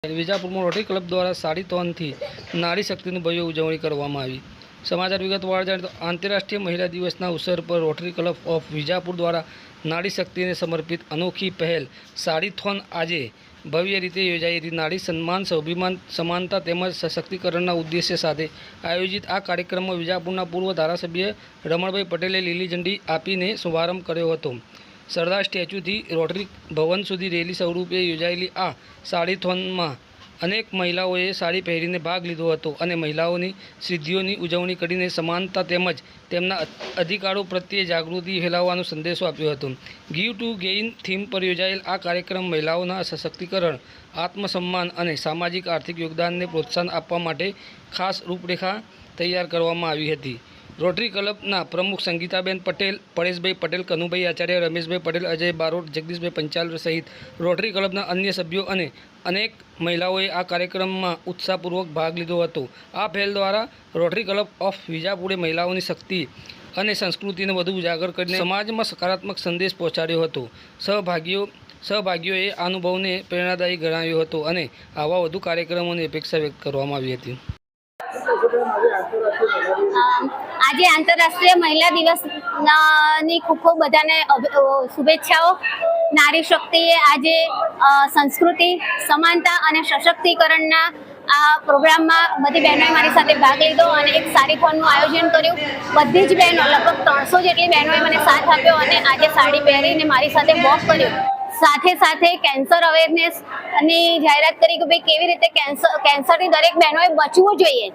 વિજાપુરમાં rotary club દ્વારા સાડીતોનથી નારી શક્તિની ભવ્ય ઉજવણી કરવામાં આવી। સમાચાર વિગતવાર જાણીએ તો આંતરરાષ્ટ્રીય મહિલા દિવસના અવસર પર રોટરી ક્લબ ઓફ વિજાપુર દ્વારા નારી શક્તિને સમર્પિત અનોખી પહેલ સાડીથોન આજે ભવ્ય રીતે યોજાઈ હતી। નારી સન્માન, સ્વાભિમાન, સમાનતા તેમજ સશક્તિકરણના ઉદ્દેશ્ય સાથે આયોજિત આ કાર્યક્રમમાં વિજાપુરના પૂર્વ ધારાસભ્ય રમણભાઈ પટેલે લીલી ઝંડી આપીને શુભારંભ કર્યો હતો। સરદાર સ્ટેચ્યુથી રોટરી ભવન સુધી રેલી સ્વરૂપે યોજાયેલી આ સાડીથોનમાં અનેક મહિલાઓએ સાડી પહેરીને ભાગ લીધો હતો અને મહિલાઓની સિદ્ધિઓની ઉજવણી કરીને સમાનતા તેમજ તેમના અધિકારો પ્રત્યે જાગૃતિ ફેલાવવાનો સંદેશો આપ્યો હતો। ગીવ ટુ ગેઇન થીમ પર યોજાયેલ આ કાર્યક્રમ મહિલાઓના સશક્તિકરણ, આત્મસન્માન અને સામાજિક આર્થિક યોગદાનને પ્રોત્સાહન આપવા માટે ખાસ રૂપરેખા તૈયાર કરવામાં આવી હતી। રોટરી ક્લબના પ્રમુખ સંગીતાબેન પટેલ, પરેશભાઈ પટેલ, કનુભાઈ આચાર્ય, રમેશભાઈ પટેલ, અજય બારોટ, જગદીશભાઈ પંચાલ સહિત રોટરી ક્લબના અન્ય સભ્યો અને અનેક મહિલાઓએ આ કાર્યક્રમમાં ઉત્સાહપૂર્વક ભાગ લીધો હતો। આ પહેલ દ્વારા રોટરી ક્લબ ઓફ વિજાપુરે મહિલાઓની શક્તિ અને સંસ્કૃતિને વધુ ઉજાગર કરીને સમાજમાં સકારાત્મક સંદેશ પહોંચાડ્યો હતો। સહભાગીઓએ આ અનુભવને પ્રેરણાદાયી ગણાવ્યો હતો અને આવા વધુ કાર્યક્રમોની અપેક્ષા વ્યક્ત કરવામાં આવી હતી। આજે આંતરરાષ્ટ્રીય મહિલા દિવસની ખૂબ બધાને શુભેચ્છાઓ। નારી શક્તિએ આજે સંસ્કૃતિ, સમાનતા અને સશક્તિકરણના આ પ્રોગ્રામમાં બધી બહેનોએ મારી સાથે ભાગ લીધો અને એક સાડીથોનનું આયોજન કર્યું। બધી જ બહેનો, લગભગ 300 જેટલી બહેનોએ મને સાથ આપ્યો અને આજે સાડી પહેરીને મારી સાથે વોક કર્યું। સાથે સાથે કેન્સર અવેરનેસની જાહેરાત કરી કે ભાઈ કેવી રીતે કેન્સરથી દરેક બહેનોએ બચવું જોઈએ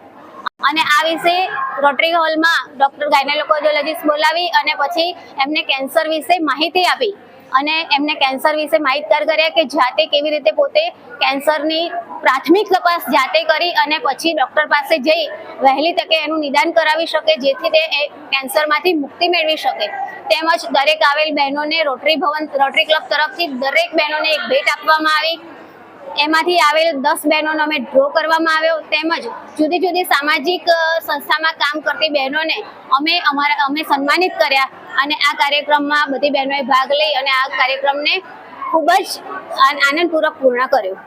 અને આ વિશે રોટરી હોલમાં ડૉક્ટર ગાયનેકોલોજીસ્ટ બોલાવી અને પછી એમને કેન્સર વિશે માહિતી આપી અને એમને કેન્સર વિશે માહિતગાર કર્યા કે જાતે કેવી રીતે પોતે કેન્સરની પ્રાથમિક તપાસ જાતે કરી અને પછી ડૉક્ટર પાસે જઈ વહેલી તકે એનું નિદાન કરાવી શકે જેથી તે કેન્સરમાંથી મુક્તિ મેળવી શકે। તેમજ દરેક આવેલ બહેનોને રોટરી ક્લબ તરફથી દરેક બહેનોને એક ભેટ આપવામાં આવી। એમાંથી આવેલ 10 બહેનોનો અમે ડ્રો કરવામાં આવ્યો। તેમજ જુદી જુદી સામાજિક સંસ્થામાં કામ કરતી બહેનોને અમે સન્માનિત કર્યા અને આ કાર્યક્રમમાં બધી બહેનોએ ભાગ લઈ અને આ કાર્યક્રમને ખૂબ જ આનંદપૂર્વક પૂર્ણ કર્યો।